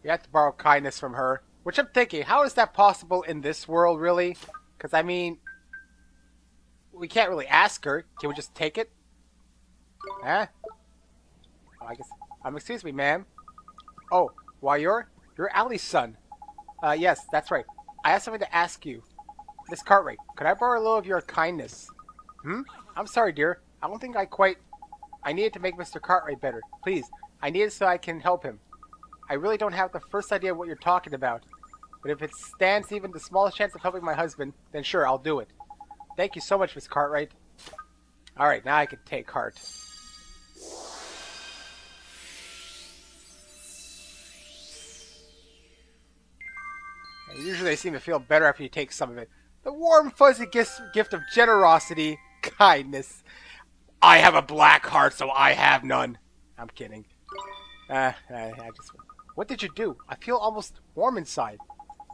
We have to borrow kindness from her. Which I'm thinking, how is that possible in this world, really? Because, I mean, we can't really ask her. Can we just take it? Huh? Oh, I guess. Excuse me, ma'am. Oh, why you're Ali's son. Yes, that's right. I have something to ask you. Miss Cartwright, could I borrow a little of your kindness? Hmm? I'm sorry, dear. I don't think I needed to make Mr. Cartwright better. Please, I need it so I can help him. I really don't have the first idea of what you're talking about. But if it stands even the smallest chance of helping my husband, then sure, I'll do it. Thank you so much, Miss Cartwright. Alright, now I can take heart. Usually they seem to feel better after you take some of it. The warm, fuzzy gift of generosity, kindness. I have a black heart, so I have none. I'm kidding. What did you do? I feel almost warm inside.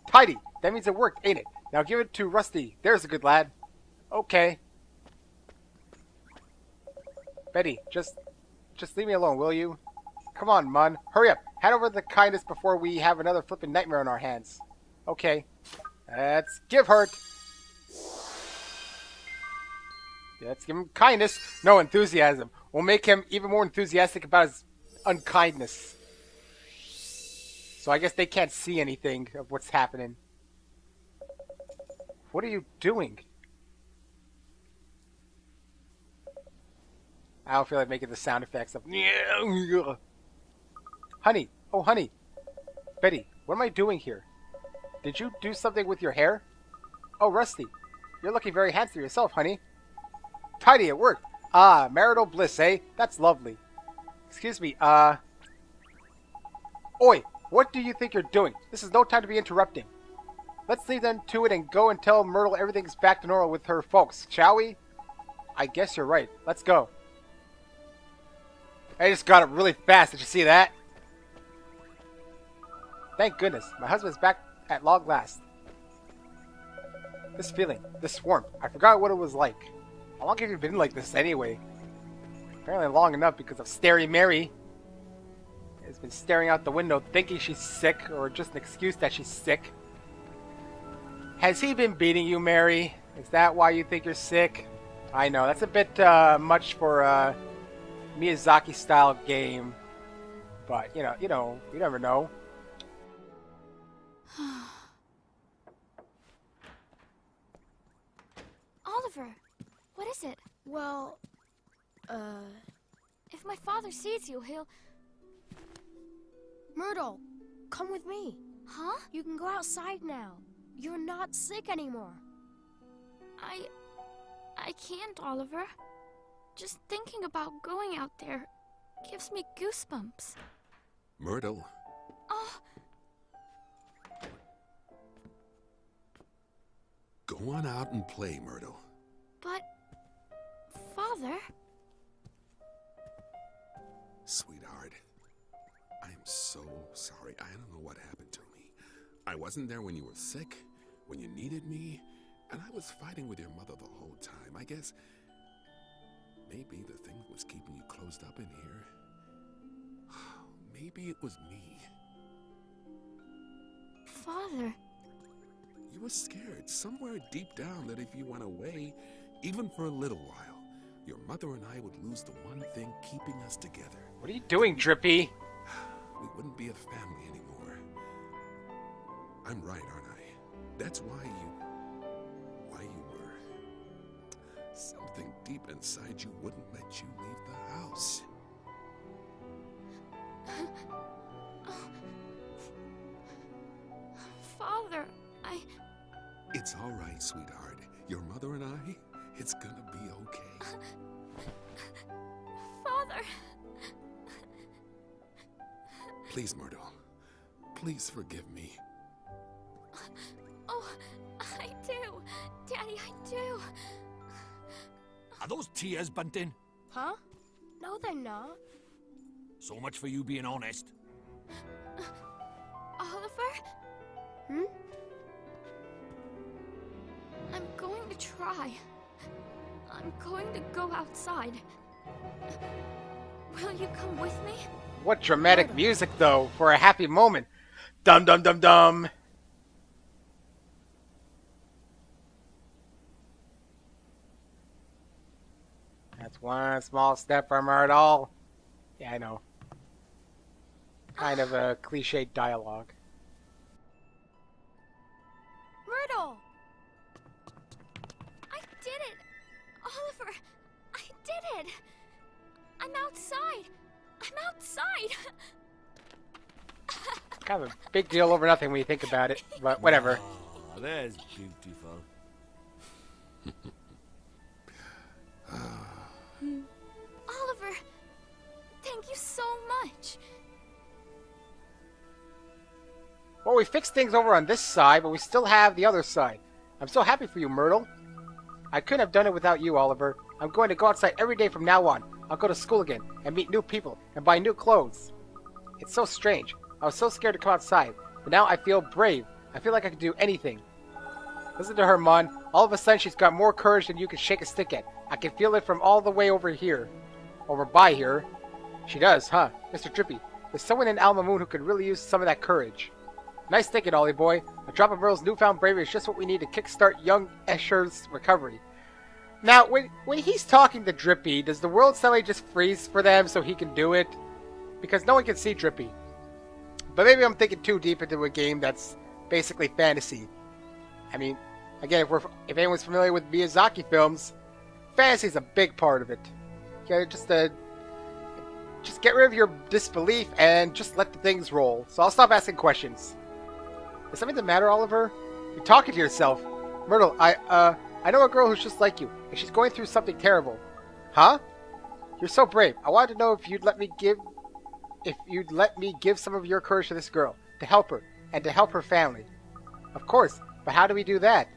Tidy. That means it worked, ain't it? Now give it to Rusty. There's a good lad. Okay. Betty, just leave me alone, will you? Come on, Mun. Hurry up. Hand over the kindness before we have another flippin' nightmare on our hands. Okay. Let's give heart. Let's give him kindness. No enthusiasm. We'll make him even more enthusiastic about his unkindness. So I guess they can't see anything of what's happening. What are you doing? I don't feel like making the sound effects of... Honey. Oh, honey. Betty, what am I doing here? Did you do something with your hair? Oh, Rusty. You're looking very handsome yourself, honey. Tidy, it worked. Ah, marital bliss, eh? That's lovely. Excuse me, Oi, what do you think you're doing? This is no time to be interrupting. Let's leave them to it and go and tell Myrtle everything's back to normal with her folks, shall we? I guess you're right. Let's go. I just got it really fast. Did you see that? Thank goodness. My husband's back at long last. This feeling, this warmth, I forgot what it was like. How long have you been like this anyway? Apparently long enough because of Starry Mary. Has been staring out the window thinking she's sick, or just an excuse that she's sick. Has he been beating you, Mary? Is that why you think you're sick? I know, that's a bit much for a Miyazaki-style game. But, you never know. Oliver, what is it? Well, If my father sees you, he'll... Myrtle, come with me. Huh? You can go outside now. You're not sick anymore. I can't, Oliver. Just thinking about going out there gives me goosebumps. Myrtle. Oh, Go on out and play, Myrtle. but... Father? Sweetheart, I'm so sorry. I don't know what happened to me. I wasn't there when you were sick, when you needed me, and I was fighting with your mother the whole time. I guess maybe the thing that was keeping you closed up in here, maybe it was me. Father? You were scared somewhere deep down that if you went away, even for a little while, your mother and I would lose the one thing keeping us together. What are you doing, Drippy? We wouldn't be a family anymore. I'm right, aren't I? That's why you were. Something deep inside you wouldn't let you leave the house. Father, It's all right, sweetheart. Your mother and I, it's gonna be okay. Father! Please, Myrtle. Please forgive me. Oh, I do. Daddy, I do. Are those tears, Bunting? Huh? No, they're not. So much for you being honest. Oliver? Hmm? I'm going to try. I'm going to go outside. Will you come with me? What dramatic music, though, for a happy moment. Dum dum dum dum. That's one small step for Myrtle. Yeah, I know. Kind of a cliched dialogue. Myrtle! I did it! Oliver, I did it! I'm outside! I'm outside! Kind of a big deal over nothing when you think about it, but whatever. Oh, that's beautiful. Oliver, thank you so much. Well, we fixed things over on this side, but we still have the other side. I'm so happy for you, Myrtle. I couldn't have done it without you, Oliver. I'm going to go outside every day from now on. I'll go to school again and meet new people and buy new clothes. It's so strange. I was so scared to come outside, but now I feel brave. I feel like I can do anything. Listen to her, Mon. All of a sudden, she's got more courage than you can shake a stick at. I can feel it from all the way over here. Over by here. She does, huh? Mr. Drippy, there's someone in Alma Moon who could really use some of that courage. Nice thinking, Ollie boy. A drop of Myrtle's newfound bravery is just what we need to kickstart young Esther's recovery. Now, when he's talking to Drippy, does the world suddenly just freeze for them so he can do it? Because no one can see Drippy. But maybe I'm thinking too deep into a game that's basically fantasy. I mean, again, if anyone's familiar with Miyazaki films, fantasy is a big part of it. Okay, just get rid of your disbelief and just let the things roll. So I'll stop asking questions. Is something the matter, Oliver? You're talking to yourself. Myrtle, I know a girl who's just like you, and she's going through something terrible. Huh? You're so brave. I wanted to know if you'd let me give some of your courage to this girl, to help her, and to help her family. Of course, but how do we do that?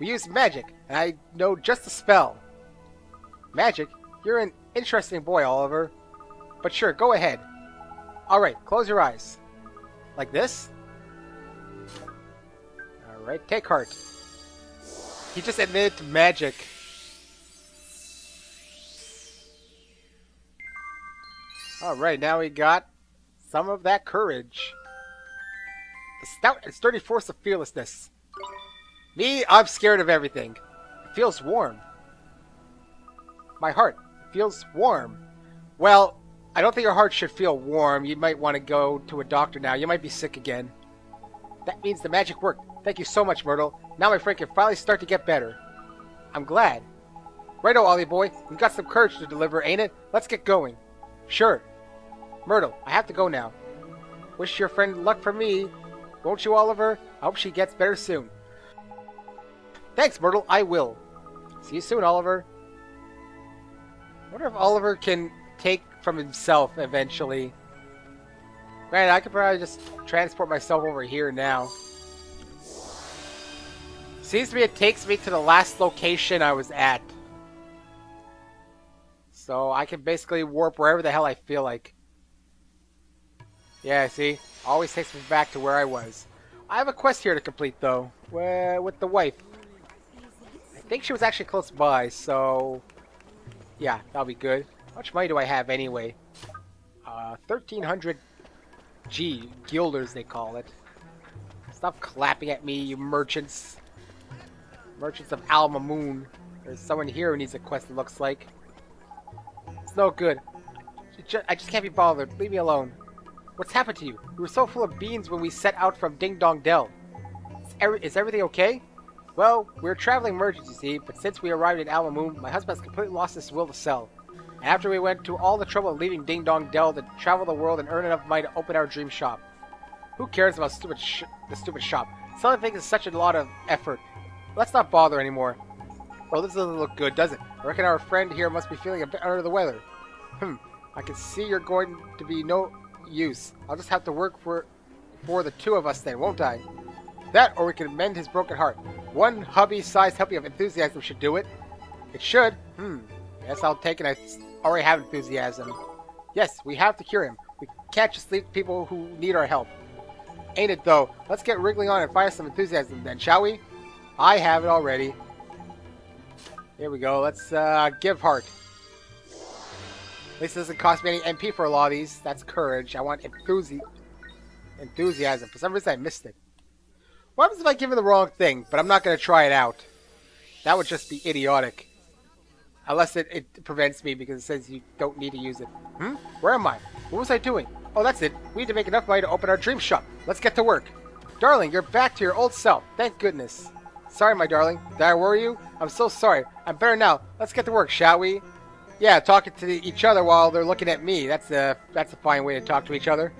We use magic, and I know just a spell. Magic? You're an interesting boy, Oliver. But sure, go ahead. Alright, close your eyes. Like this? Alright, take heart. He just admitted to magic. Alright, now we got some of that courage. The stout and sturdy force of fearlessness. Me, I'm scared of everything. It feels warm. My heart feels warm. Well, I don't think your heart should feel warm. You might want to go to a doctor now. You might be sick again. That means the magic worked. Thank you so much, Myrtle. Now my friend can finally start to get better. I'm glad. Righto, Ollie boy. We've got some courage to deliver, ain't it? Let's get going. Sure. Myrtle, I have to go now. Wish your friend luck for me. Won't you, Oliver? I hope she gets better soon. Thanks, Myrtle. I will. See you soon, Oliver. I wonder if Oliver can take from himself eventually. Man, I could probably just transport myself over here now. Seems to me it takes me to the last location I was at. So I can basically warp wherever the hell I feel like. Yeah, see? Always takes me back to where I was. I have a quest here to complete, though. With the wife. I think she was actually close by, so... yeah, that'll be good. How much money do I have anyway? 1,300 guilders, they call it. Stop clapping at me, you merchants. Merchants of Alma Moon. There's someone here who needs a quest, it looks like. It's no good. I just can't be bothered. Leave me alone. What's happened to you? You were so full of beans when we set out from Ding Dong Dell. Is everything okay? Well, we're traveling merchants, you see, but since we arrived in Alma Moon, my husband has completely lost his will to sell. And after we went to all the trouble of leaving Ding Dong Dell to travel the world and earn enough money to open our dream shop. Who cares about the stupid shop? Selling things is such a lot of effort. Let's not bother anymore. Well, this doesn't look good, does it? I reckon our friend here must be feeling a bit under the weather. I can see you're going to be no use. I'll just have to work for the two of us then, won't I? That, or we can mend his broken heart. One hubby-sized helping of enthusiasm should do it. It should? Guess I'll take it. I already have enthusiasm. Yes, we have to cure him. We can't just leave people who need our help. Ain't it, though? Let's get wriggling on and find some enthusiasm then, shall we? I have it already. Here we go. Let's give heart. At least it doesn't cost me any MP for a lot of these. That's courage. I want enthusiasm. Enthusiasm. For some reason I missed it. What happens if I give her the wrong thing, but I'm not going to try it out? That would just be idiotic. Unless it prevents me because it says you don't need to use it. Where am I? What was I doing? Oh, that's it. We need to make enough money to open our dream shop. Let's get to work. Darling, you're back to your old self. Thank goodness. Sorry, my darling. Did I worry you? I'm so sorry. I'm better now. Let's get to work, shall we? Yeah, talking to each other while they're looking at me. That's a fine way to talk to each other.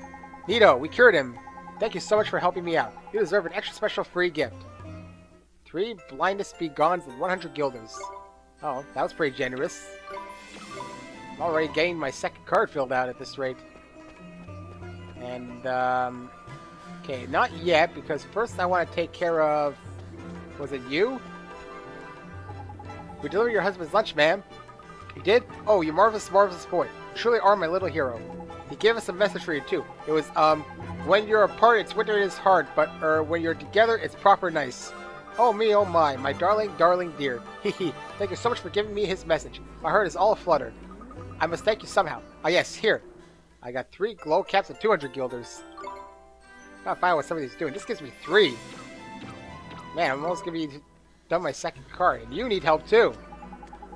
Neato, we cured him. Thank you so much for helping me out. You deserve an extra special free gift. 3 blindness begons and 100 guilders. Oh, that was pretty generous. I'm already getting my second card filled out at this rate. And, okay, not yet, because first I want to take care of... Was it you? We delivered your husband's lunch, ma'am. You did? Oh, you marvelous, marvelous boy. You truly are my little hero. He gave us a message for you, too. It was, when you're apart, it's winter is hard, but, when you're together, it's proper nice. Oh me, oh my darling, darling dear. Hehe. Thank you so much for giving me his message. My heart is all aflutter. I must thank you somehow. Ah, yes, here. I got 3 glow caps and 200 guilders. Gotta find out what somebody's doing. This gives me 3. Man, I'm almost gonna be done my second card. And you need help, too.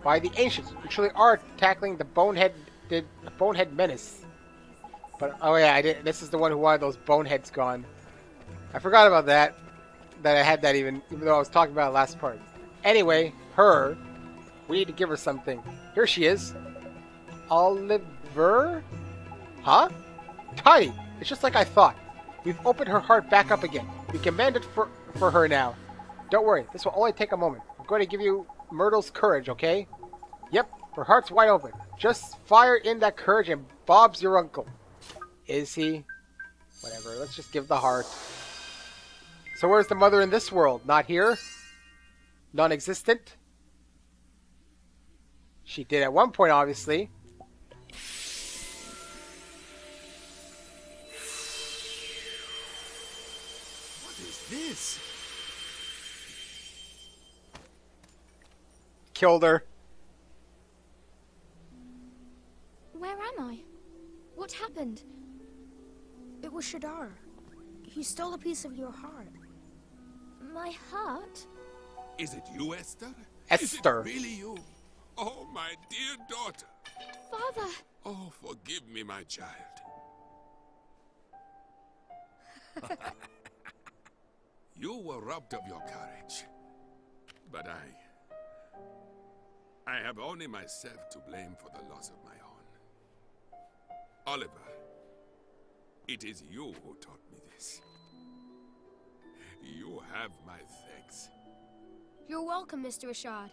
By the ancients, you truly are tackling the bonehead menace. But, oh yeah, I did. This is the one who wanted those boneheads gone. I forgot about that. That I had that even though I was talking about it last part. Anyway, her. We need to give her something. Here she is. Oliver? Huh? Tiny! It's just like I thought. We've opened her heart back up again. We command it for her now. Don't worry, this will only take a moment. I'm going to give you Myrtle's courage, okay? Yep, her heart's wide open. Just fire in that courage and Bob's your uncle. Is he? Whatever, let's just give the heart. So where's the mother in this world? Not here? Non-existent? She did at one point, obviously. What is this? Killed her. Where am I? What happened? It was Shadar. He stole a piece of your heart. My heart? Is it you, Esther? Esther. Is it really you? Oh, my dear daughter. Father! Oh, forgive me, my child. You were robbed of your courage. But I have only myself to blame for the loss of my own. Oliver, it is you who taught me this. You have my thanks. You're welcome, Mr. Ashad.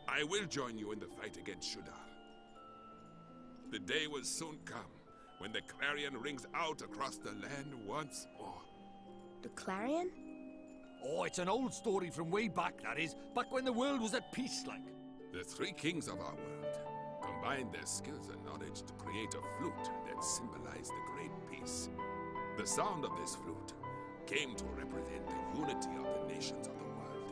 I will join you in the fight against Shudar. The day will soon come when the clarion rings out across the land once more. The Clarion? Oh, it's an old story from way back, that is. Back when the world was at peace, like. The 3 kings of our world combined their skills and knowledge to create a flute that symbolized the great peace. The sound of this flute came to represent the unity of the nations of the world.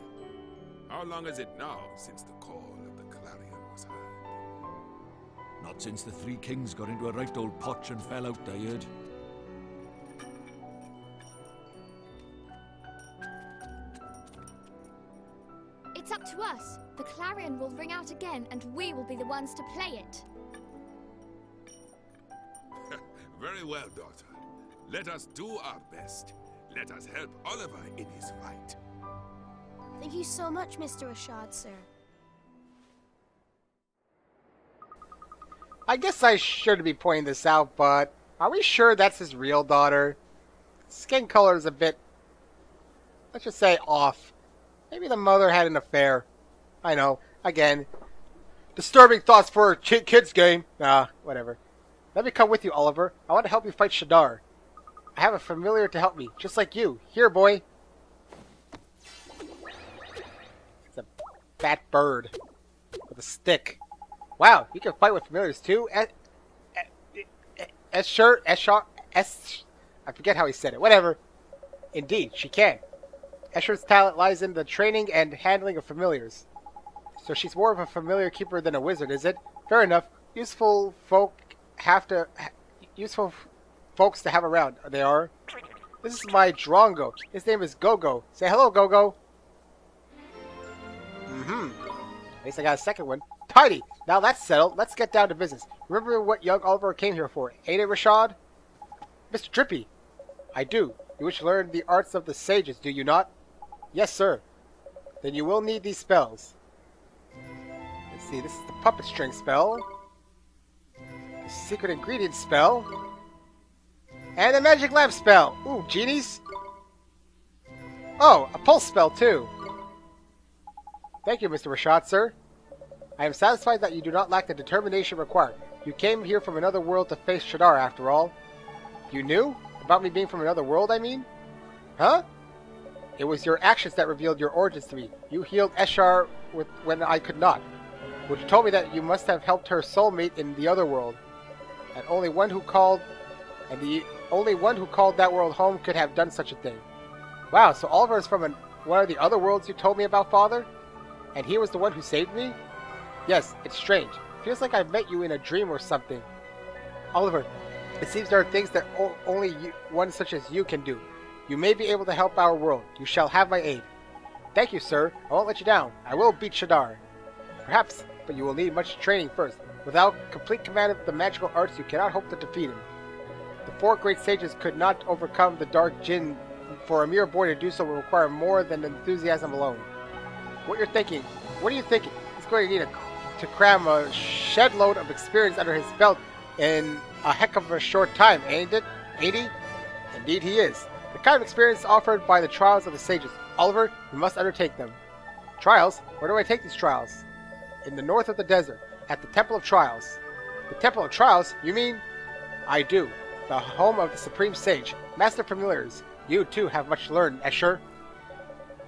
How long is it now since the call of the clarion was heard? Not since the 3 kings got into a right old potch and fell out, I heard. It's up to us. The clarion will ring out again, and we will be the ones to play it. Very well, daughter. Let us do our best. Let us help Oliver in his fight. Thank you so much, Mr. Ashad, sir. I guess I should be pointing this out, but are we sure that's his real daughter? Skin color is a bit, let's just say, off. Maybe the mother had an affair. I know, again, disturbing thoughts for a kid's game. Nah, whatever. Let me come with you, Oliver. I want to help you fight Shadar. I have a familiar to help me, just like you. Here, boy. It's a fat bird with a stick. Wow, you can fight with familiars too. I forget how he said it. Whatever. Indeed, she can. Escher's talent lies in the training and handling of familiars. So she's more of a familiar keeper than a wizard, is it? Fair enough. Useful folks to have around. They are. This is my Drongo. His name is Gogo. Say hello, Gogo. At least I got a second one. Tidy! Now that's settled. Let's get down to business. Remember what young Oliver came here for, ain't it, Rashad? Mr. Drippy. I do. You wish to learn the arts of the sages, do you not? Yes, sir. Then you will need these spells. Let's see, this is the puppet string spell. The secret ingredient spell. And the magic lamp spell. Ooh, genies. Oh, a pulse spell, too. Thank you, Mr. Rashad, sir. I am satisfied that you do not lack the determination required. You came here from another world to face Shadar, after all. You knew? About me being from another world, I mean? Huh? It was your actions that revealed your origins to me. You healed Esther when I could not. Which told me that you must have helped her soulmate in the other world. And the only one who called that world home could have done such a thing. Wow, so Oliver is from one of the other worlds you told me about, Father? And he was the one who saved me? Yes, it's strange. Feels like I've met you in a dream or something. Oliver, it seems there are things that only one such as you can do. You may be able to help our world. You shall have my aid. Thank you, sir. I won't let you down. I will beat Shadar. Perhaps, but you will need much training first. Without complete command of the magical arts, you cannot hope to defeat him. The 4 great sages could not overcome the Dark Djinn. For a mere boy to do so will require more than enthusiasm alone. What are you thinking? He's going to need to cram a shed load of experience under his belt in a heck of a short time, ain't it? Ain't he? Indeed he is. The kind of experience offered by the trials of the sages. Oliver, you must undertake them. Trials? Where do I take these trials? In the north of the desert, at the Temple of Trials. The Temple of Trials? You mean? I do. The home of the Supreme Sage. Master Familiars. You, too, have much to learn, Escher.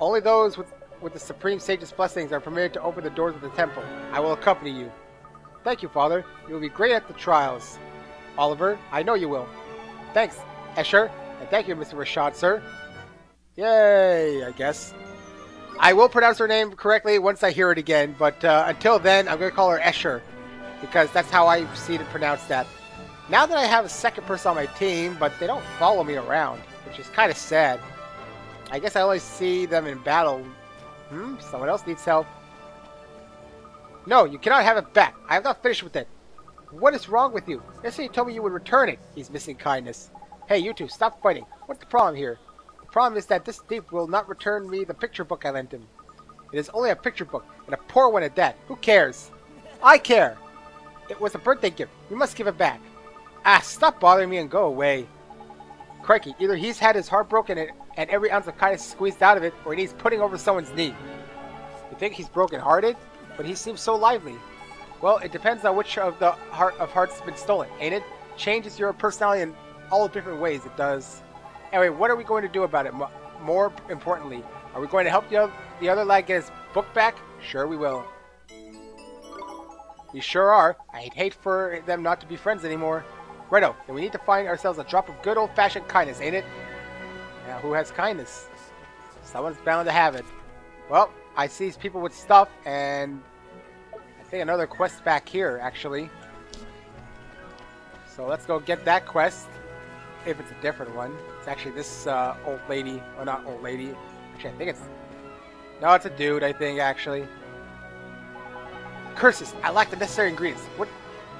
Only those with the Supreme Sage's blessings are permitted to open the doors of the temple. I will accompany you. Thank you, Father. You will be great at the trials. Oliver, I know you will. Thanks, Escher. And thank you, Mr. Rashad, sir. Yay, I guess. I will pronounce her name correctly once I hear it again, but until then, I'm going to call her Escher, because that's how I see to pronounce that. Now that I have a second person on my team, but they don't follow me around, which is kind of sad. I guess I only see them in battle. Someone else needs help. No, you cannot have it back. I have not finished with it. What is wrong with you? Yesterday you told me you would return it. He's missing kindness. Hey, you two, stop fighting. What's the problem here? The problem is that this thief will not return me the picture book I lent him. It is only a picture book, and a poor one at that. Who cares? I care. It was a birthday gift. You must give it back. Ah, stop bothering me and go away. Crikey, either he's had his heart broken and every ounce of kindness squeezed out of it, or he needs putting over someone's knee. You think he's broken-hearted? But he seems so lively. Well, it depends on which of the heart of hearts has been stolen, ain't it? Changes your personality in all different ways, it does. Anyway, what are we going to do about it? More importantly, are we going to help the other lad get his book back? Sure we will. We sure are. I'd hate for them not to be friends anymore. Righto, then we need to find ourselves a drop of good old-fashioned kindness, ain't it? Now, who has kindness? Someone's bound to have it. Well, I see these people with stuff, and I think another quest back here, actually. So let's go get that quest, if it's a different one. It's actually this old lady. Well, not old lady. Actually, I think it's... No, it's a dude, I think, actually. Curses! I lack the necessary ingredients. What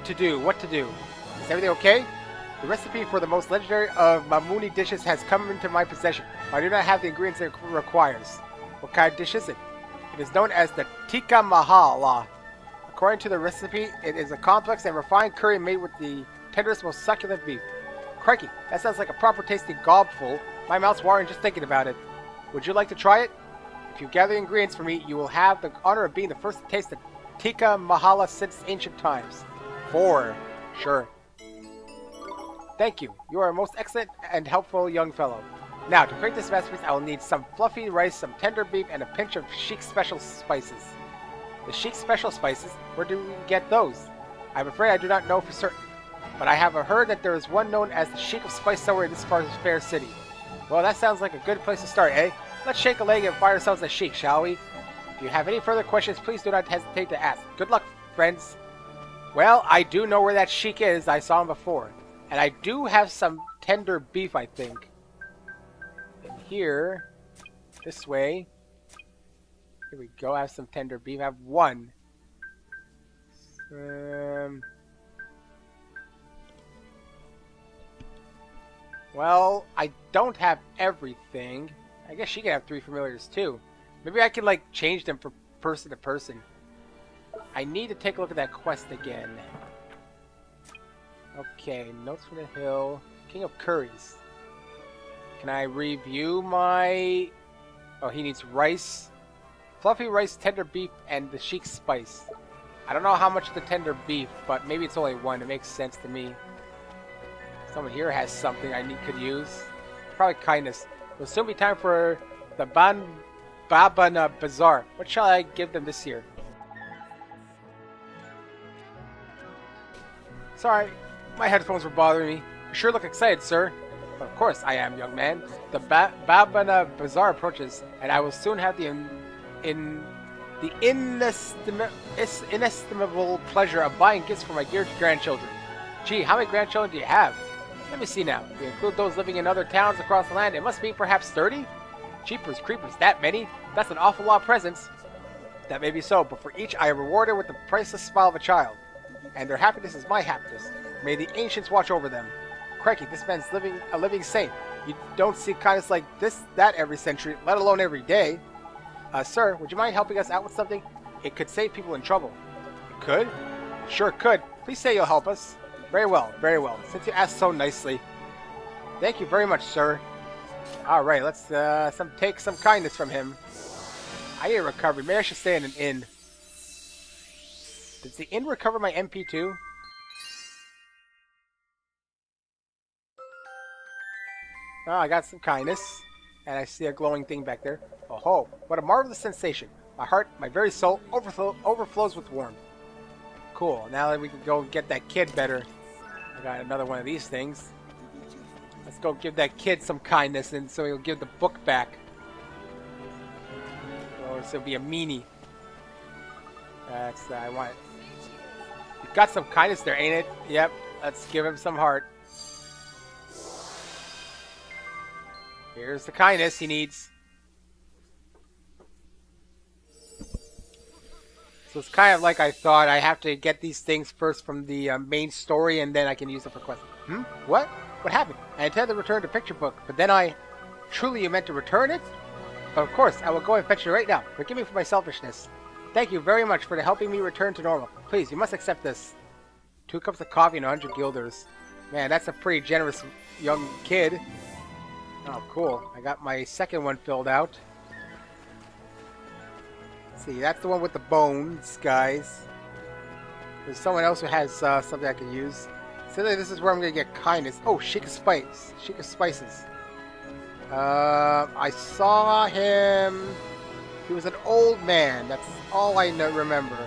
to do? Is everything okay? The recipe for the most legendary of Mamuni dishes has come into my possession, but I do not have the ingredients it requires. What kind of dish is it? It is known as the tikka mahala. According to the recipe, it is a complex and refined curry made with the tenderest, most succulent beef. Crikey, that sounds like a proper tasting gobful. My mouth's watering just thinking about it. Would you like to try it? If you gather the ingredients for me, you will have the honor of being the first to taste the tikka mahala since ancient times. 4. Sure. Thank you. You are a most excellent and helpful young fellow. Now, to create this masterpiece, I will need some fluffy rice, some tender beef, and a pinch of Sheik's special spices. The Sheik's special spices? Where do we get those? I'm afraid I do not know for certain, but I have heard that there is one known as the Sheik of Spice somewhere in this part of fair city. Well, that sounds like a good place to start, eh? Let's shake a leg and find ourselves a Sheik, shall we? If you have any further questions, please do not hesitate to ask. Good luck, friends. Well, I do know where that Sheik is. I saw him before. And I do have some tender beef, I think. here. This way. Here we go. I have some tender beef. I have one. Well, I don't have everything. I guess she can have 3 familiars too. Maybe I can like change them from person to person. I need to take a look at that quest again. Okay, notes from the hill. King of Curries. Can I review my... Oh, he needs rice. Fluffy rice, tender beef, and the chic spice. I don't know how much of the tender beef, but maybe it's only 1. It makes sense to me. Someone here has something I could use. Probably kindness. It'll soon be time for the Babana Bazaar. What shall I give them this year? Sorry, my headphones were bothering me. You sure look excited, sir. Of course I am, young man. The Babana Bazaar approaches, and I will soon have the inestimable pleasure of buying gifts for my dear grandchildren. Gee, how many grandchildren do you have? Let me see now. If you include those living in other towns across the land, it must be perhaps 30? Jeepers creepers, that many? That's an awful lot of presents. That may be so, but for each I am rewarded with the priceless smile of a child. And their happiness is my happiness. May the ancients watch over them. Crikey, this man's a living saint. You don't see kindness like that every century, let alone every day. Sir, would you mind helping us out with something? It could save people in trouble. It could? It sure could. Please say you'll help us. Very well, since you asked so nicely. Thank you very much, sir. Alright, let's take some kindness from him. I need a recovery. Maybe I should stay in an inn. Does the inn recover my MP too? Oh, I got some kindness. And I see a glowing thing back there. Oh ho, what a marvelous sensation. My heart, my very soul, overflows with warmth. Cool, now that we can go get that kid better. I got another one of these things. Let's go give that kid some kindness and so he'll give the book back. Or so it'll be a meanie. That's, I want it. You've got some kindness there, ain't it? Yep, let's give him some heart. Here's the kindness he needs. So it's kind of like I thought. I have to get these things first from the main story, and then I can use them for quests. What? What happened? I intended to return the picture book, but then I... Truly you meant to return it? Of course, I will go and fetch it right now. Forgive me for my selfishness. Thank you very much for helping me return to normal. Please, you must accept this. 2 cups of coffee and 100 guilders. Man, that's a pretty generous young kid. Oh, cool. I got my second one filled out. See, that's the one with the bones, guys. There's someone else who has something I can use. So this is where I'm going to get kindness. Oh, Chic of Spice. Chic of Spices. I saw him. He was an old man. That's all I remember.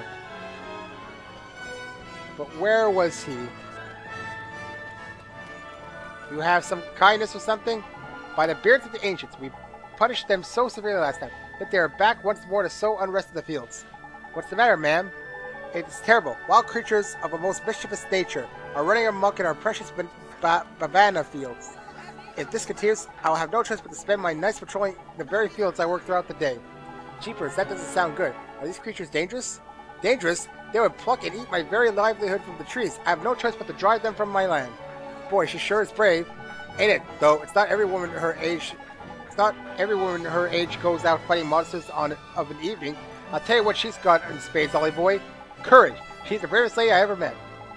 But where was he? You have some kindness or something? By the beards of the ancients, we punished them so severely last time that they are back once more to sow unrest in the fields. What's the matter, ma'am? It's terrible. Wild creatures of a most mischievous nature are running amok in our precious banana fields. If this continues, I will have no choice but to spend my nights patrolling the very fields I work throughout the day. Jeepers, that doesn't sound good. Are these creatures dangerous? Dangerous? They would pluck and eat my very livelihood from the trees. I have no choice but to drive them from my land. Boy, she sure is brave. Ain't it, though? It's not every woman her age goes out fighting monsters of an evening. I'll tell you what she's got in spades, Ollie boy. Courage. She's the bravest lady I ever met.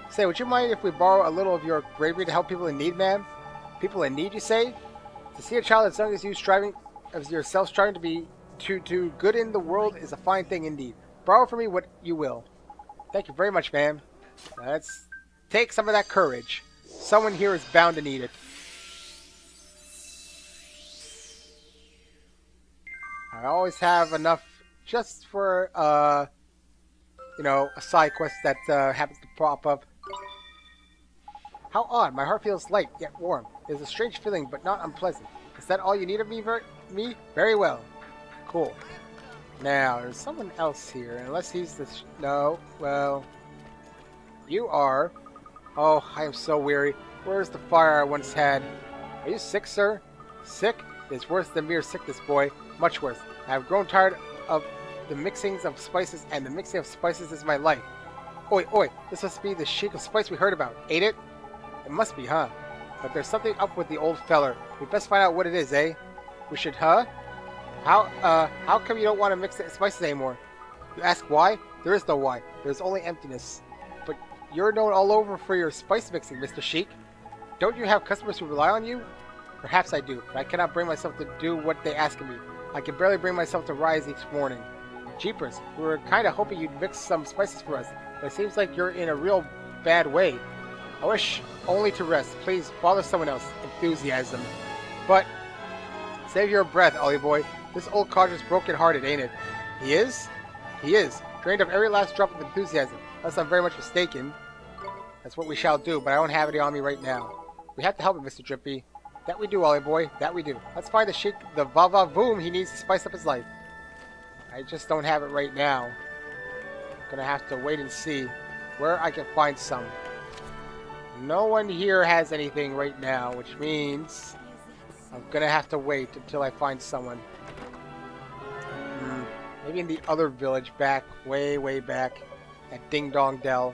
Say, would you mind if we borrow a little of your bravery to help people in need, ma'am? People in need, you say? To see a child as young as you yourself striving to be to good in the world is a fine thing indeed. Borrow from me what you will. Thank you very much, ma'am. Let's take some of that courage. Someone here is bound to need it. I always have enough just for, you know, a side quest that happens to pop up. How odd. My heart feels light, yet warm. It is a strange feeling, but not unpleasant. Is that all you need of me? Very well. Cool. Now, there's someone else here, unless he's the... No, well... You are. Oh, I am so weary. Where's the fire I once had? Are you sick, sir? Sick? It's worse than mere sickness, boy. Much worse. I have grown tired of the mixings of spices, and the mixing of spices is my life. Oi, oi, this must be the sheik of spice we heard about, ain't it? It must be, huh? But there's something up with the old feller. We best find out what it is, eh? We should, huh? How come you don't want to mix the spices anymore? You ask why? There is no why. There's only emptiness. But you're known all over for your spice mixing, Mr. Sheik. Don't you have customers who rely on you? Perhaps I do, but I cannot bring myself to do what they ask of me. I can barely bring myself to rise each morning. Jeepers, we were kinda hoping you'd mix some spices for us, but it seems like you're in a real bad way. I wish only to rest. Please bother someone else. Enthusiasm. But save your breath, Ollie boy. This old codger's broken-hearted, ain't it? He is? He is. Drained of every last drop of enthusiasm. Unless I'm very much mistaken. That's what we shall do, but I don't have it on me right now. We have to help him, Mr. Drippy. That we do, Ollie boy. That we do. Let's find the sheik, the va-va-voom he needs to spice up his life. I just don't have it right now. Gonna have to wait and see where I can find some. No one here has anything right now, which means I'm gonna have to wait until I find someone. Maybe in the other village back, way back at Ding Dong Dell.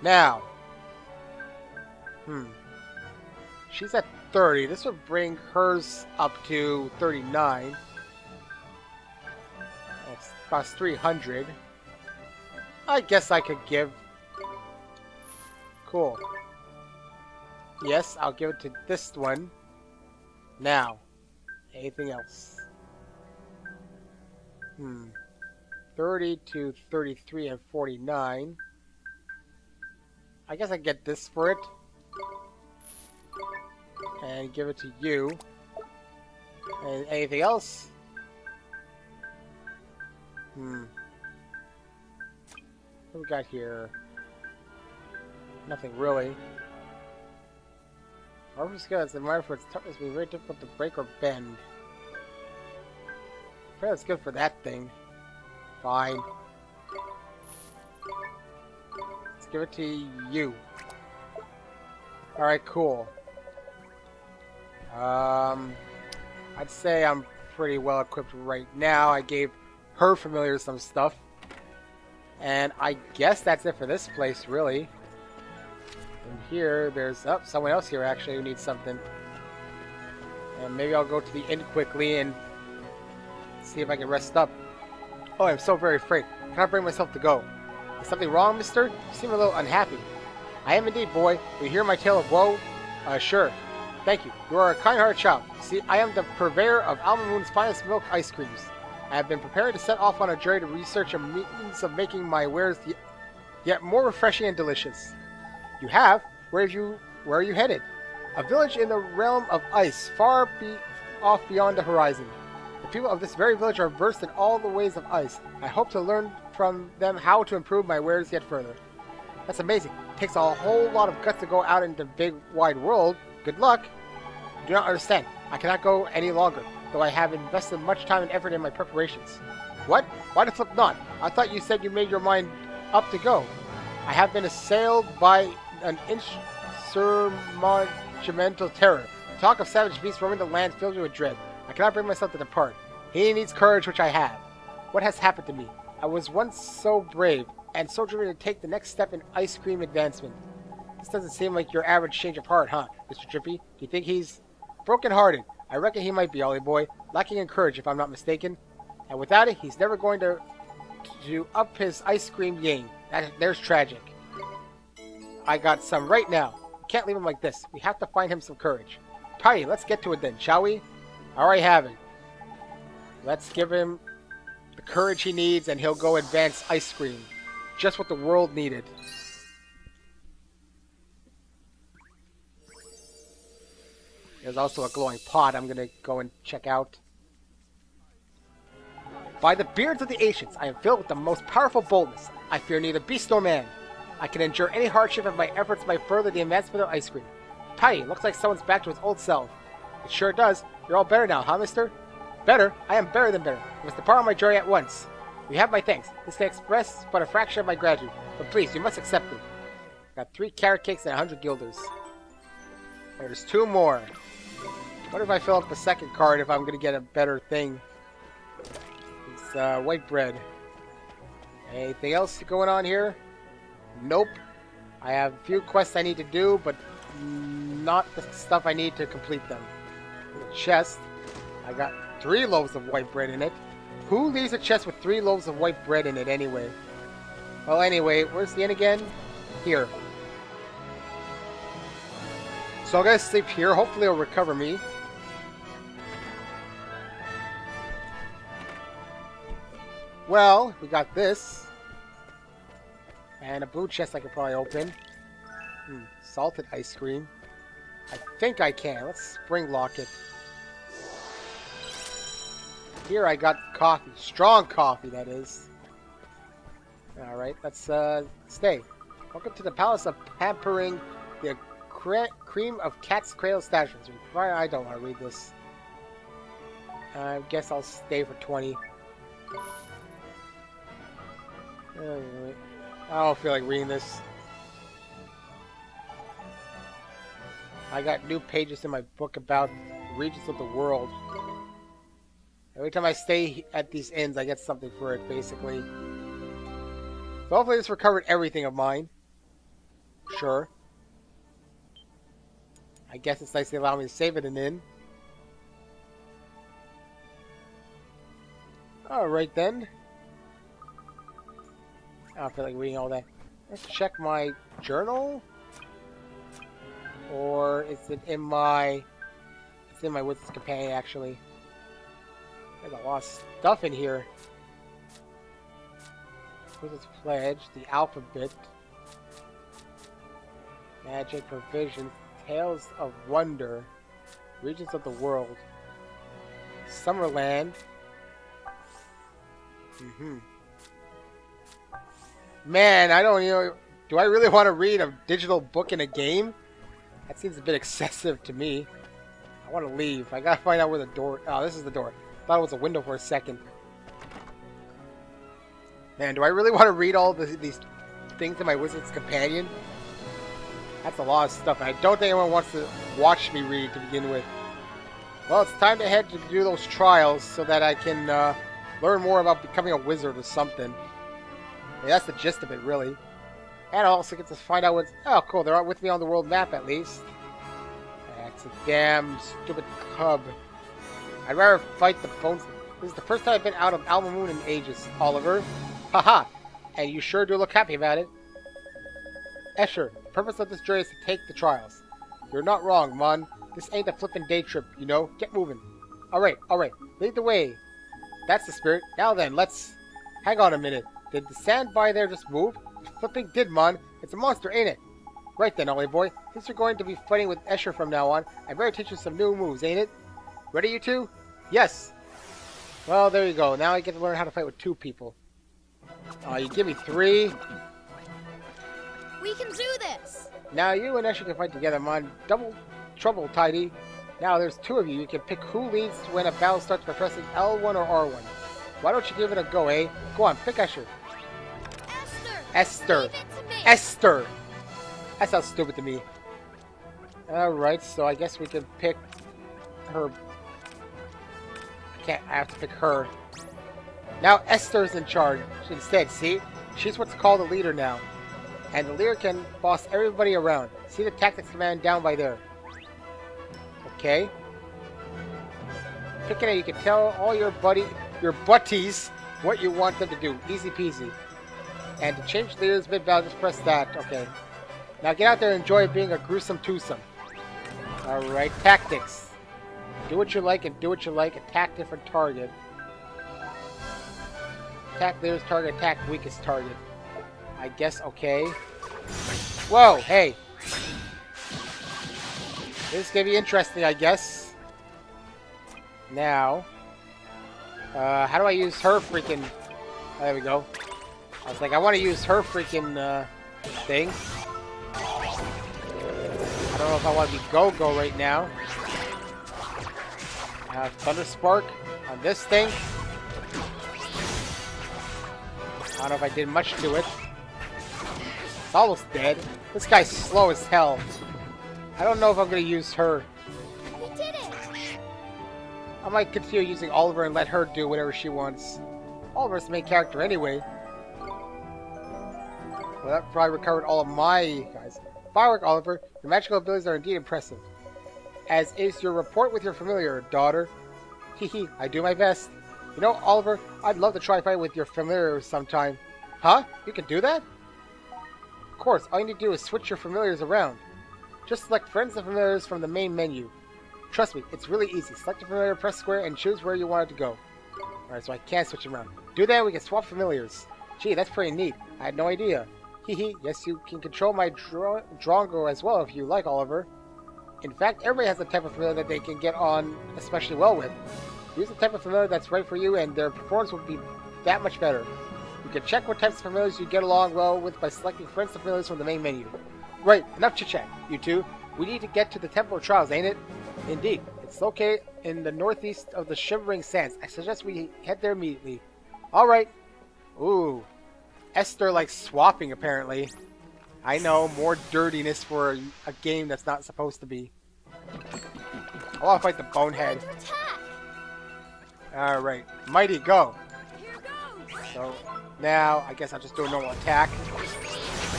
Now. She's at 30. This would bring hers up to 39. It costs 300. I guess I could give. Cool. Yes, I'll give it to this one. Now. Anything else? 30 to 33 and 49. I guess I get this for it. And give it to you. And anything else? What we got here? Nothing really. Our skill is admired for its toughness, being very difficult to break or bend. That's good for that thing. Fine. Let's give it to you. Alright, cool. I'd say I'm pretty well equipped right now. I gave her familiar some stuff. And I guess that's it for this place, really. And here, there's someone else here actually who needs something. And maybe I'll go to the inn quickly and see if I can rest up. Oh, I'm so very afraid. I cannot bring myself to go. Is something wrong, mister? You seem a little unhappy. I am indeed, boy. Will you hear my tale of woe? Sure. Thank you. You are a kind-hearted child. See, I am the purveyor of Alma Moon's finest milk ice creams. I have been preparing to set off on a journey to research a means of making my wares yet more refreshing and delicious. You have? Where are you headed? A village in the realm of ice, far off beyond the horizon. The people of this very village are versed in all the ways of ice. I hope to learn from them how to improve my wares yet further. That's amazing. It takes a whole lot of guts to go out into the big, wide world. Good luck. You do not understand. I cannot go any longer, though I have invested much time and effort in my preparations. What? Why the flip not? I thought you said you made your mind up to go. I have been assailed by an insurmountable terror. Talk of savage beasts roaming the land fills me with dread. I cannot bring myself to depart. He needs courage, which I have. What has happened to me? I was once so brave, and so driven to take the next step in ice cream advancement. This doesn't seem like your average change of heart, huh, Mr. Drippy? Do you think he's broken-hearted? I reckon he might be, Ollie boy, lacking in courage, if I'm not mistaken. And without it, he's never going to up his ice cream game. There's tragic. I got some right now. We can't leave him like this. We have to find him some courage. Tidy, let's get to it then, shall we? I already have it. Let's give him the courage he needs, and he'll go advance ice cream. Just what the world needed. There's also a glowing pot I'm going to go and check out. By the beards of the ancients, I am filled with the most powerful boldness. I fear neither beast nor man. I can endure any hardship if my efforts might further the advancement of ice cream. Tidy, looks like someone's back to his old self. It sure does. You're all better now, huh, mister? Better? I am better than better. I must depart on my journey at once. You have my thanks. This can express but a fraction of my gratitude. But please, you must accept it. Got 3 carrot cakes and 100 guilders. There's 2 more. What if I fill up the second card if I'm gonna get a better thing? It's white bread. Anything else going on here? Nope. I have a few quests I need to do, but not the stuff I need to complete them. The chest. I got 3 loaves of white bread in it. Who leaves a chest with 3 loaves of white bread in it anyway? Well, anyway, where's the inn again? Here. So I'm gonna sleep here. Hopefully it'll recover me. Well, we got this. And a blue chest I could probably open. Salted ice cream. I think I can. Let's spring lock it. Here I got coffee. Strong coffee, that is. Alright, let's stay. Welcome to the Palace of Pampering the Cream of Cat's Cradle Statues. I don't want to read this. I guess I'll stay for 20. I don't feel like reading this. I got new pages in my book about regions of the world. Every time I stay at these inns, I get something for it, basically. So hopefully this recovered everything of mine. Sure. I guess it's nice they allow me to save it in an inn. Alright then. I don't feel like reading all that. Let's check my journal. Or is it in my... It's in my Wizard's Companion, actually. There's a lot of stuff in here. Wizard's Pledge, the Alphabet. Magic Provisions, Tales of Wonder, Regions of the World, Summerland. Man, I don't know. Do I really want to read a digital book in a game? That seems a bit excessive to me. I want to leave. I gotta find out where the door... Oh, this is the door. Thought it was a window for a second. Man, do I really want to read all these things in my Wizard's Companion? That's a lot of stuff. I don't think anyone wants to watch me read to begin with. Well, it's time to head to do those trials so that I can learn more about becoming a wizard or something. Yeah, that's the gist of it, really. And I also get to find out what's... Oh, cool. They're with me on the world map, at least. That's a damn stupid cub. I'd rather fight the bones... This is the first time I've been out of Alma Moon in ages, Oliver. Haha. And you sure do look happy about it. Escher, the purpose of this journey is to take the trials. You're not wrong, Mon. This ain't a flippin' day trip, you know? Get moving. Alright. Lead the way. That's the spirit. Now then, let's... Hang on a minute. Did the sand by there just move? It flipping did, Mon. It's a monster, ain't it? Right then, Ollie boy. Since you're going to be fighting with Escher from now on, I better teach you some new moves, ain't it? Ready, you two? Yes. Well, there you go. Now I get to learn how to fight with 2 people. You give me 3. We can do this! Now you and Escher can fight together, Mon. Double trouble, Tidy. Now there's 2 of you. You can pick who leads when a battle starts by pressing L1 or R1. Why don't you give it a go, eh? Go on, pick Escher. Esther! Leave it to me. Esther! That sounds stupid to me. Alright, so I guess we can pick her. I have to pick her. Now Esther's in charge instead, see? She's what's called a leader now. And the leader can boss everybody around. See the tactics command down by there. Okay. Picking it, you can tell all your buddies what you want them to do. Easy peasy. And to change leaders mid-battle, just press that. Okay. Now get out there and enjoy being a gruesome twosome. Alright, tactics. Do what you like and do what you like. Attack different target. Attack leader's target, attack weakest target. I guess, okay. Whoa, hey. This is gonna be interesting, I guess. Now. How do I use her freaking... Oh, there we go. I was like, I want to use her freaking thing. I don't know if I want to be go-go right now. Thunder Spark on this thing. I don't know if I did much to it. It's almost dead. This guy's slow as hell. I don't know if I'm going to use her. We did it! I might continue using Oliver and let her do whatever she wants. Oliver's the main character anyway. Well, that probably recovered all of my guys. Firework, Oliver. Your magical abilities are indeed impressive. As is your rapport with your familiar, daughter. Hehe, I do my best. You know, Oliver, I'd love to try fight with your familiar sometime. Huh? You can do that? Of course, all you need to do is switch your familiars around. Just select friends and familiars from the main menu. Trust me, it's really easy. Select your familiar, press square, and choose where you want it to go. Alright, so I can't switch them around. Do that, we can swap familiars. Gee, that's pretty neat. I had no idea. Hehe, yes, you can control my Drongo as well if you like, Oliver. In fact, everybody has a type of familiar that they can get on especially well with. Use the type of familiar that's right for you and their performance will be that much better. You can check what types of familiars you get along well with by selecting friends and familiars from the main menu. Right, enough chit-chat, you two. We need to get to the Temple of Trials, ain't it? Indeed. It's located in the northeast of the Shimmering Sands. I suggest we head there immediately. Alright. Ooh. Esther likes swapping, apparently. I know, more dirtiness for a game that's not supposed to be. I want to fight the bonehead. Alright. Mighty, go. So, now, I guess I'll just do a normal attack.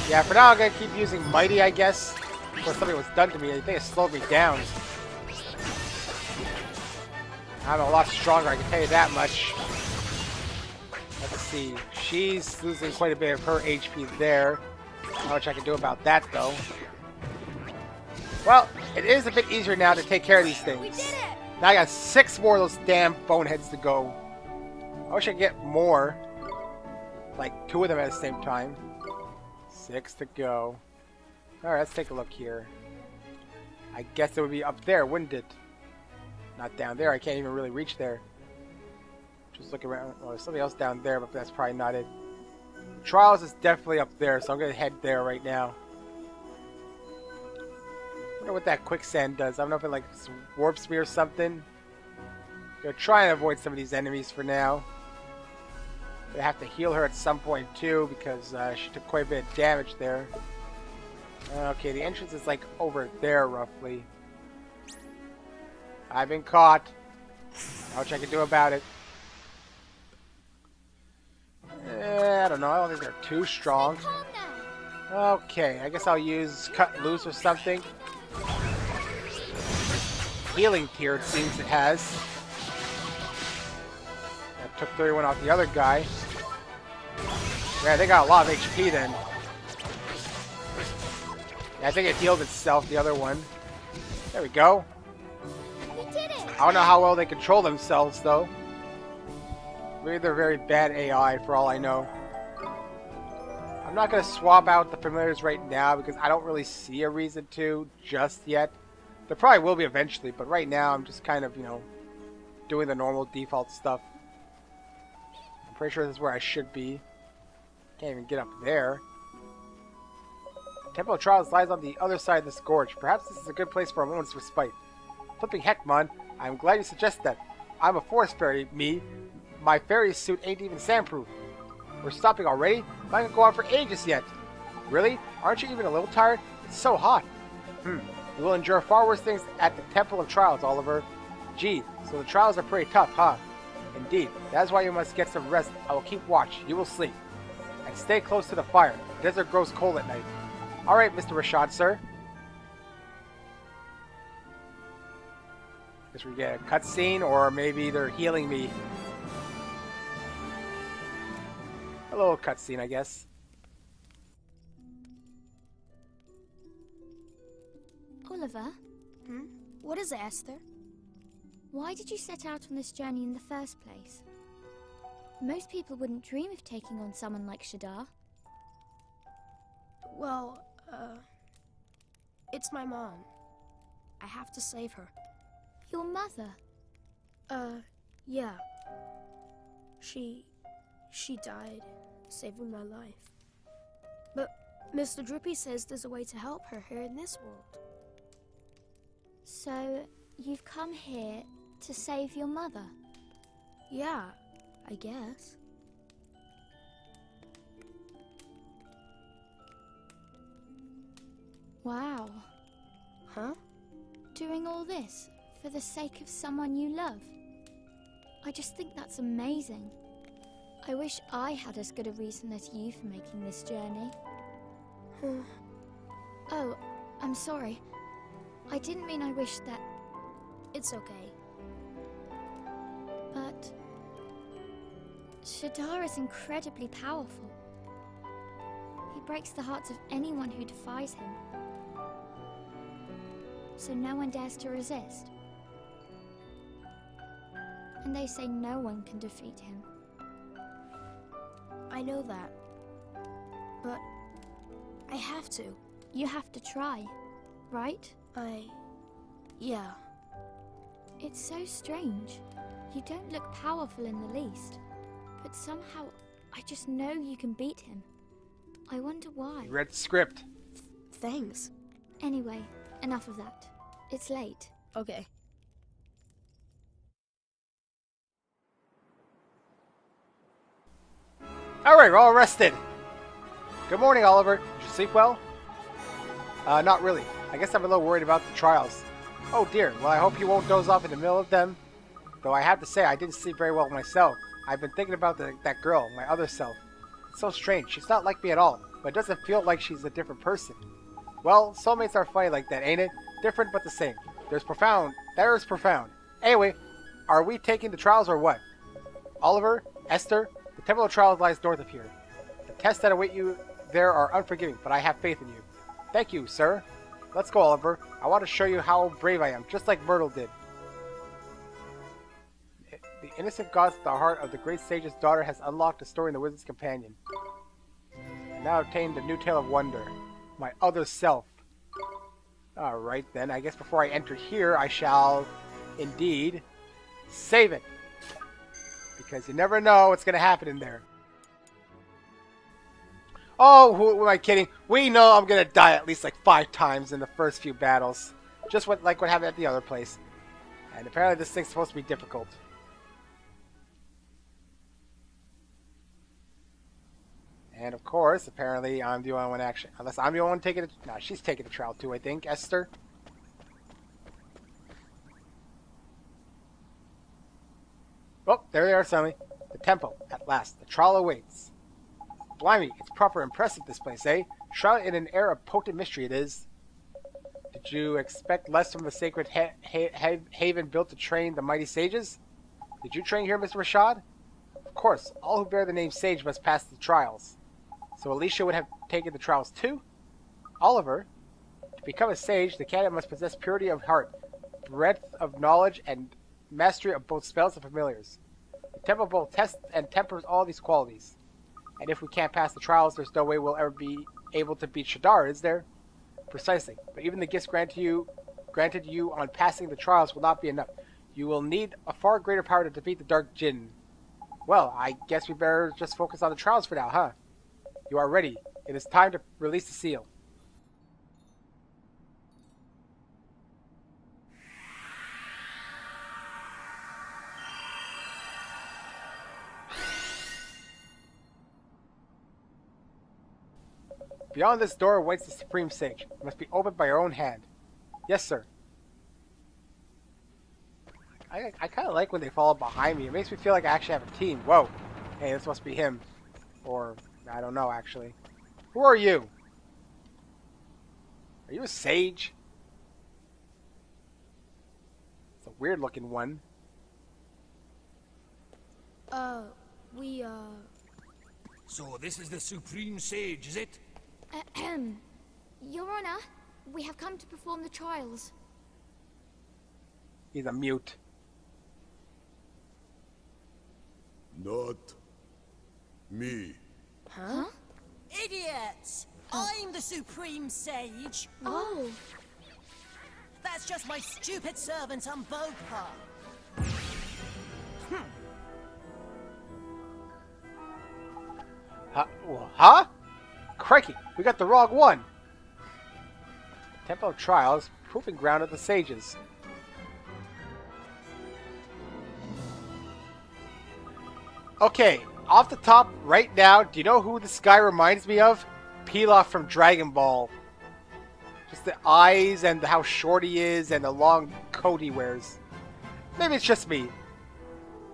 Yeah, for now I'm going to keep using Mighty, I guess. Before something was done to me, I think it slowed me down. I'm a lot stronger, I can tell you that much. Let's see. She's losing quite a bit of her HP there. Not much I can do about that, though. Well, it is a bit easier now to take care of these things. We did it! Now I got 6 more of those damn boneheads to go. I wish I could get more. Like 2 of them at the same time. 6 to go. Alright, let's take a look here. I guess it would be up there, wouldn't it? Not down there. I can't even really reach there. Just look around. Oh, there's something else down there, but that's probably not it. Trials is definitely up there, so I'm going to head there right now. I wonder what that quicksand does. I don't know if it like warps me or something. I'm going to try and avoid some of these enemies for now. I have to heal her at some point too, because she took quite a bit of damage there. Okay, the entrance is like over there roughly. I've been caught. Not much I can do about it. I don't know. I don't think they're too strong. Okay, I guess I'll use Cut Loose or something. Healing tier, it seems it has. That took 31 off the other guy. Yeah, they got a lot of HP then. Yeah, I think it healed itself, the other one. There we go. We did it! I don't know how well they control themselves, though. Maybe they're very bad AI, for all I know. I'm not going to swap out the familiars right now, because I don't really see a reason to just yet. There probably will be eventually, but right now I'm just kind of, you know, doing the normal default stuff. I'm pretty sure this is where I should be. Can't even get up there. Temple of Trials lies on the other side of this gorge. Perhaps this is a good place for a moment's respite. Flipping heck, Mon. I'm glad you suggest that. I'm a forest fairy, me. My fairy suit ain't even sandproof. We're stopping already? I can go on for ages yet. Really? Aren't you even a little tired? It's so hot. You will endure far worse things at the Temple of Trials, Oliver. Gee, so the trials are pretty tough, huh? Indeed. That is why you must get some rest. I will keep watch. You will sleep. And stay close to the fire. The desert grows cold at night. Alright, Mr. Rashad, sir. Guess we get a cutscene, or maybe they're healing me. A little cutscene, I guess. Oliver, What is it, Esther? why did you set out on this journey in the first place? Most people wouldn't dream of taking on someone like Shadar. Well, it's my mom. I have to save her. Your mother? Yeah. She died, saving my life. But Mr. Drippy says there's a way to help her here in this world. So, you've come here to save your mother? Yeah, I guess. Wow. Huh? Doing all this for the sake of someone you love? I just think that's amazing. I wish I had as good a reason as you for making this journey. Oh, I'm sorry. I didn't mean I wish that... It's okay. But... Shadar is incredibly powerful. He breaks the hearts of anyone who defies him. So no one dares to resist. And they say no one can defeat him. I know that. But I have to. You have to try, right? Yeah. It's so strange. You don't look powerful in the least. But somehow, I just know you can beat him. I wonder why. You read the script. Thanks. Anyway, enough of that. It's late. Okay. Alright, we're all rested. Good morning, Oliver. Did you sleep well? Not really. I guess I'm a little worried about the trials. Oh dear, well I hope you won't doze off in the middle of them. Though I have to say, I didn't sleep very well myself. I've been thinking about that girl, my other self. It's so strange. She's not like me at all, but it doesn't feel like she's a different person. Well, soulmates are funny like that, ain't it? Different but the same. There's profound. Anyway, are we taking the trials or what? Oliver, Esther, the Temple of Trials lies north of here. The tests that await you there are unforgiving, but I have faith in you. Thank you, sir. Let's go, Oliver. I want to show you how brave I am, just like Myrtle did. The innocent gods at the heart of the great sage's daughter has unlocked a story in the Wizard's Companion. Now obtained a new tale of wonder. My other self. Alright then, I guess before I enter here, I shall indeed save it. Because you never know what's going to happen in there. Oh, who am I kidding? We know I'm going to die at least like 5 times in the first few battles. Just like what happened at the other place. And apparently this thing's supposed to be difficult. And of course, apparently I'm the only one actually. Unless I'm the only one taking it. No, she's taking the trial too, I think. Esther. Oh, there they are suddenly. The temple, at last. The trial awaits. Blimey, it's proper impressive this place, eh? Shrouded in an air of potent mystery it is. Did you expect less from the sacred haven built to train the mighty sages? Did you train here, Mr. Rashad? Of course, all who bear the name Sage must pass the trials. So Alicia would have taken the trials too? Oliver, to become a sage, the candidate must possess purity of heart, breadth of knowledge, and mastery of both spells and familiars. The temple both tests and tempers all these qualities. And if we can't pass the trials, there's no way we'll ever be able to beat Shadar, is there? Precisely. But even the gifts granted you on passing the trials will not be enough. You will need a far greater power to defeat the Dark Djinn. Well, I guess we better just focus on the trials for now, huh? You are ready. It is time to release the seal. Beyond this door awaits the Supreme Sage. It must be opened by your own hand. Yes, sir. I kind of like when they follow behind me. It makes me feel like I actually have a team. Whoa. Hey, this must be him. Or, I don't know, actually. Who are you? Are you a sage? It's a weird-looking one. So this is the Supreme Sage, is it? Your Honor, we have come to perform the trials. He's a mute. Not me. Huh? Idiots! I'm the Supreme Sage. Oh. That's just my stupid servant Umbopa. Huh? Crikey, we got the wrong one. Temple of Trials, proving ground of the sages. Okay, off the top right now, do you know who this guy reminds me of? Pilaf from Dragon Ball. Just the eyes and how short he is and the long coat he wears. Maybe it's just me.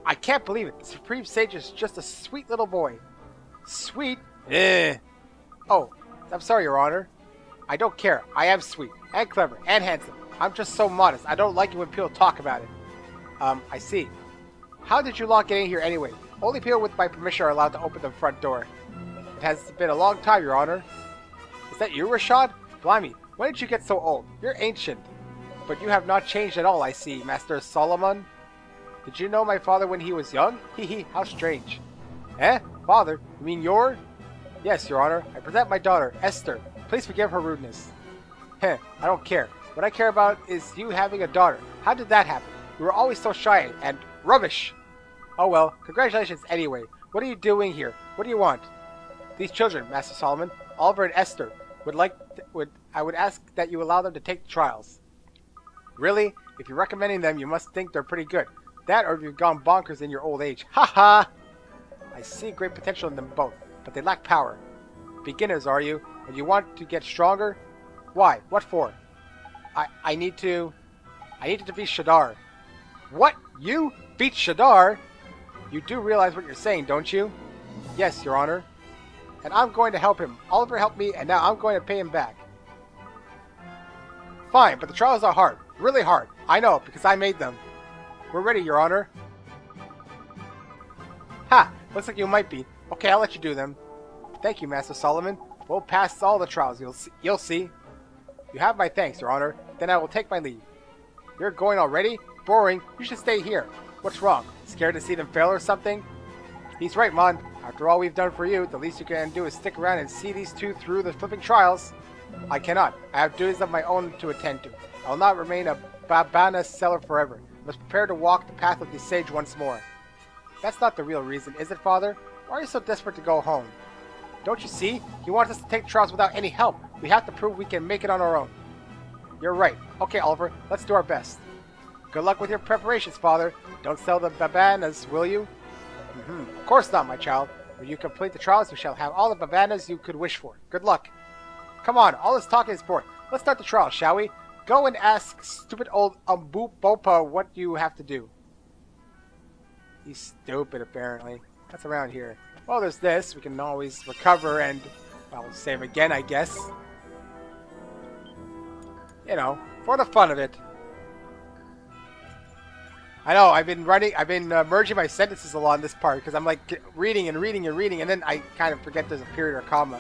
I can't believe it. The Supreme Sage is just a sweet little boy. Sweet? Eh. Oh, I'm sorry, Your Honor. I don't care. I am sweet, and clever, and handsome. I'm just so modest. I don't like it when people talk about it. I see. How did you lot get in here anyway? Only people with my permission are allowed to open the front door. It has been a long time, Your Honor. Is that you, Rashad? Blimey, when did you get so old? You're ancient. But you have not changed at all, I see, Master Solomon. Did you know my father when he was young? Hee hee, how strange. Eh? Father? You mean your? Yes, Your Honor. I present my daughter, Esther. Please forgive her rudeness. Heh, I don't care. What I care about is you having a daughter. How did that happen? You were always so shy and rubbish. Oh well, congratulations anyway. What are you doing here? What do you want? These children, Master Solomon, Oliver and Esther, I would ask that you allow them to take the trials. Really? If you're recommending them, you must think they're pretty good. That or you've gone bonkers in your old age. Ha ha! I see great potential in them both, but they lack power. Beginners, are you? And you want to get stronger? Why? What for? I need to defeat Shadar. What? You? Beat Shadar? You do realize what you're saying, don't you? Yes, Your Honor. And I'm going to help him. Oliver helped me, and now I'm going to pay him back. Fine, but the trials are hard. Really hard. I know, because I made them. We're ready, Your Honor. Ha! Looks like you might be. Okay, I'll let you do them. Thank you, Master Solomon. We'll pass all the trials, you'll see. You have my thanks, Your Honor. Then I will take my leave. You're going already? Boring. You should stay here. What's wrong? Scared to see them fail or something? He's right, Mon. After all we've done for you, the least you can do is stick around and see these two through the flipping trials. I cannot. I have duties of my own to attend to. I will not remain a Babana seller forever. I must prepare to walk the path of the sage once more. That's not the real reason, is it, Father? Why are you so desperate to go home? Don't you see? He wants us to take trials without any help. We have to prove we can make it on our own. You're right. Okay, Oliver, let's do our best. Good luck with your preparations, Father. Don't sell the babanas, will you? Of course not, my child. When you complete the trials, you shall have all the babanas you could wish for. Good luck. Come on, all this talking is boring. Let's start the trials, shall we? Go and ask stupid old Bopa what you have to do. He's stupid, apparently. What's around here? Well, there's this. We can always recover and, well, save again, I guess. You know, for the fun of it. I know, I've been merging my sentences a lot in this part, because I'm like reading, and then I kind of forget there's a period or comma.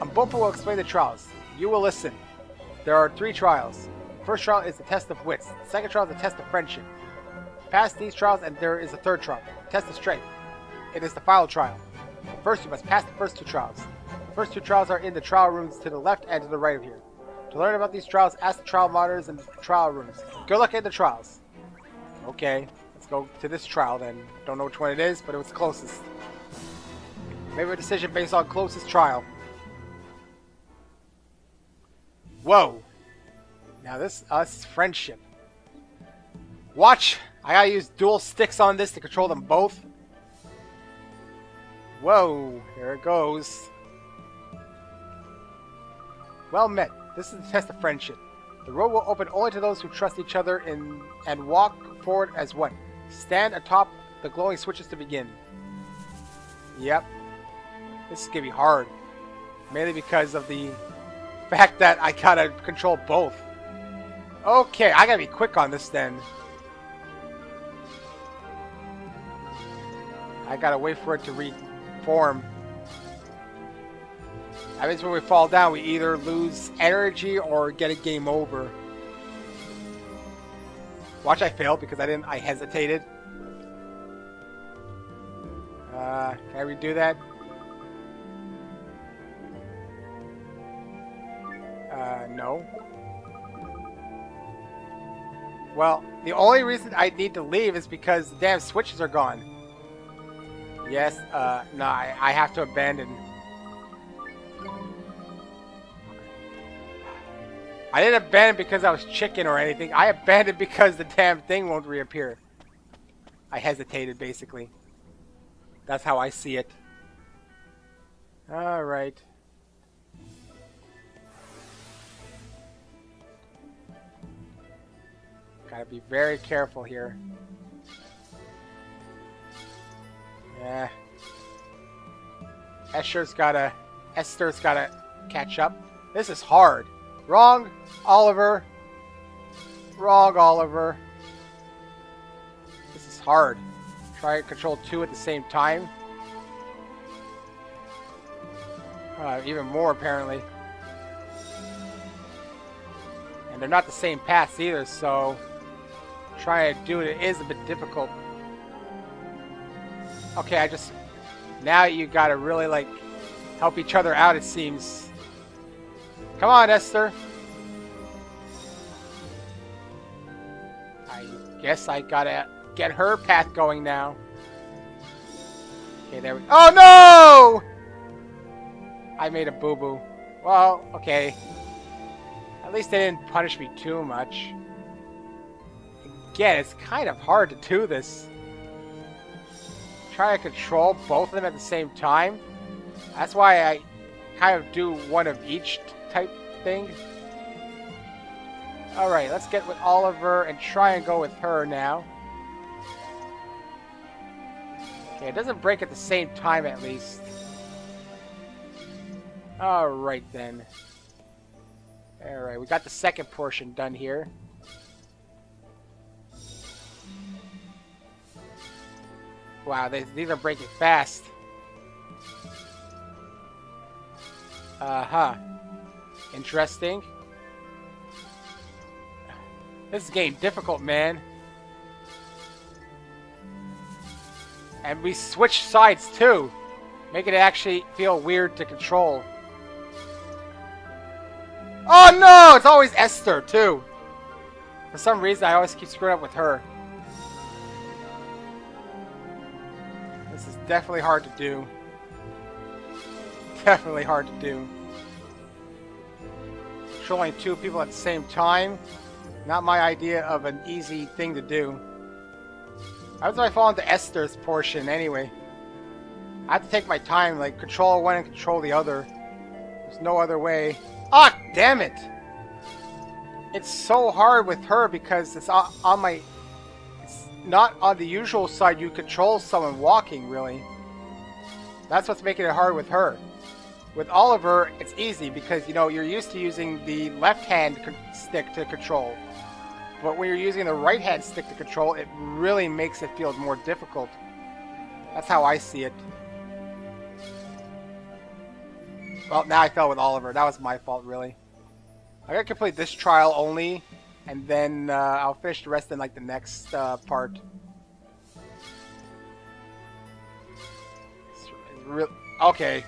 Bopa will explain the trials. You will listen. There are 3 trials. The first trial is the test of wits. The second trial is the test of friendship. Pass these trials and there is a third trial, the test of strength. It is the final trial. First, you must pass the first 2 trials. The first 2 trials are in the trial rooms to the left and to the right of here. To learn about these trials, ask the trial monitors in the trial rooms. Good luck in the trials. Okay, let's go to this trial then. Don't know which one it is, but it was closest. Make a decision based on closest trial. Whoa. Now this is friendship. Watch! I gotta use dual sticks on this to control them both. Whoa, there it goes. Well met. This is the test of friendship. The road will open only to those who trust each other and walk forward as one. Stand atop the glowing switches to begin. Yep. This is gonna be hard. Mainly because of the fact that I gotta control both. Okay, I gotta be quick on this then. I gotta wait for it to reform. That means when we fall down, we either lose energy or get a game over. Watch, I failed because I hesitated. Can I redo that? No. Well, the only reason I need to leave is because the damn switches are gone. Yes, no, I have to abandon. I didn't abandon because I was chicken or anything. I abandoned because the damn thing won't reappear. I hesitated, basically. That's how I see it. Alright. Gotta be very careful here. Eh. Esther's gotta catch up. This is hard. Wrong, Oliver. Wrong, Oliver. This is hard. Try and control 2 at the same time. Even more, apparently. And they're not the same paths either, so trying to do it is a bit difficult. Okay, now you gotta really, like, help each other out, it seems. Come on, Esther. I guess I gotta get her path going now. Okay, there we go. Oh, no! I made a boo-boo. Well, okay. At least they didn't punish me too much. Again, it's kind of hard to do this. Try to control both of them at the same time. That's why I kind of do one of each type thing. Alright, let's get with Oliver and try and go with her now. Okay, it doesn't break at the same time at least. Alright then. Alright, we got the second portion done here. Wow, these are breaking fast. Uh-huh. Interesting. This is getting difficult, man. And we switch sides, too. Making it actually feel weird to control. Oh, no! It's always Esther, too. For some reason, I always keep screwing up with her. This is definitely hard to do. Definitely hard to do. Controlling 2 people at the same time. Not my idea of an easy thing to do. How do I fall into Esther's portion anyway? I have to take my time, like control one and control the other. There's no other way. Ah, damn it! It's so hard with her because it's on my... It's not on the usual side you control someone walking, really. That's what's making it hard with her. With Oliver, it's easy because, you know, you're used to using the left-hand stick to control. But when you're using the right-hand stick to control, it really makes it feel more difficult. That's how I see it. Well, now I fell with Oliver. That was my fault, really. I gotta complete this trial only, and then I'll finish the rest in, like, the next part. Okay.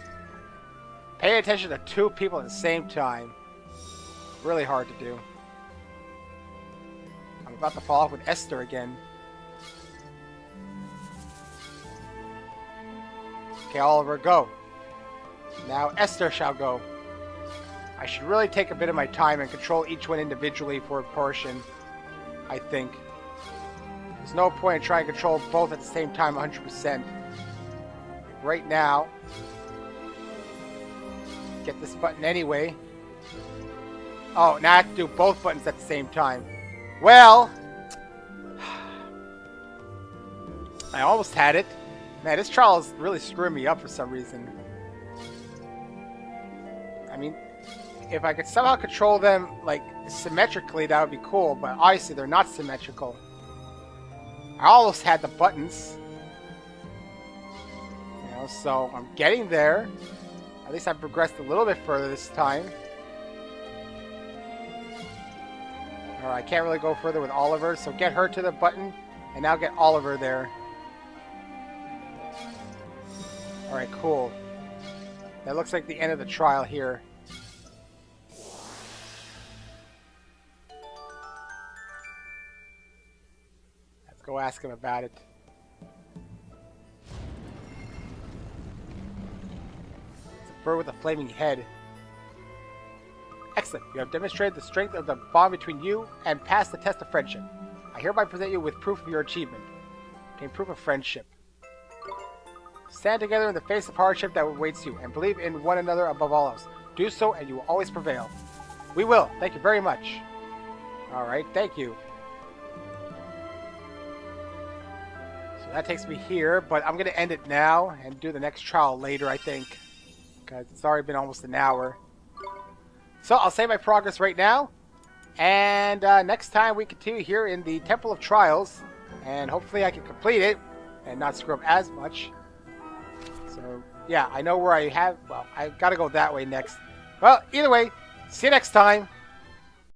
Pay attention to 2 people at the same time. Really hard to do. I'm about to fall off with Esther again. Okay, Oliver, go. Now Esther shall go. I should really take a bit of my time and control each one individually for a portion, I think. There's no point in trying to control both at the same time 100%. Right now, get this button anyway. Oh, now I have to do both buttons at the same time. Well, I almost had it. Man, this trial is really screwing me up for some reason. I mean, if I could somehow control them, like, symmetrically, that would be cool, but obviously they're not symmetrical. I almost had the buttons. You know, so I'm getting there. At least I've progressed a little bit further this time. Alright, I can't really go further with Oliver, so get her to the button, and now get Oliver there. Alright, cool. That looks like the end of the trial here. Let's go ask him about it. It's a bird with a flaming head. Excellent. You have demonstrated the strength of the bond between you and passed the test of friendship. I hereby present you with proof of your achievement. Gain proof of friendship. Stand together in the face of hardship that awaits you, and believe in one another above all else. Do so, and you will always prevail. We will. Thank you very much. Alright, thank you. So that takes me here, but I'm going to end it now and do the next trial later, I think. Because it's already been almost an hour. So I'll save my progress right now. And next time we continue here in the Temple of Trials. And hopefully I can complete it and not screw up as much. So, yeah, I know where I have... Well, I've got to go that way next. Well, either way, see you next time.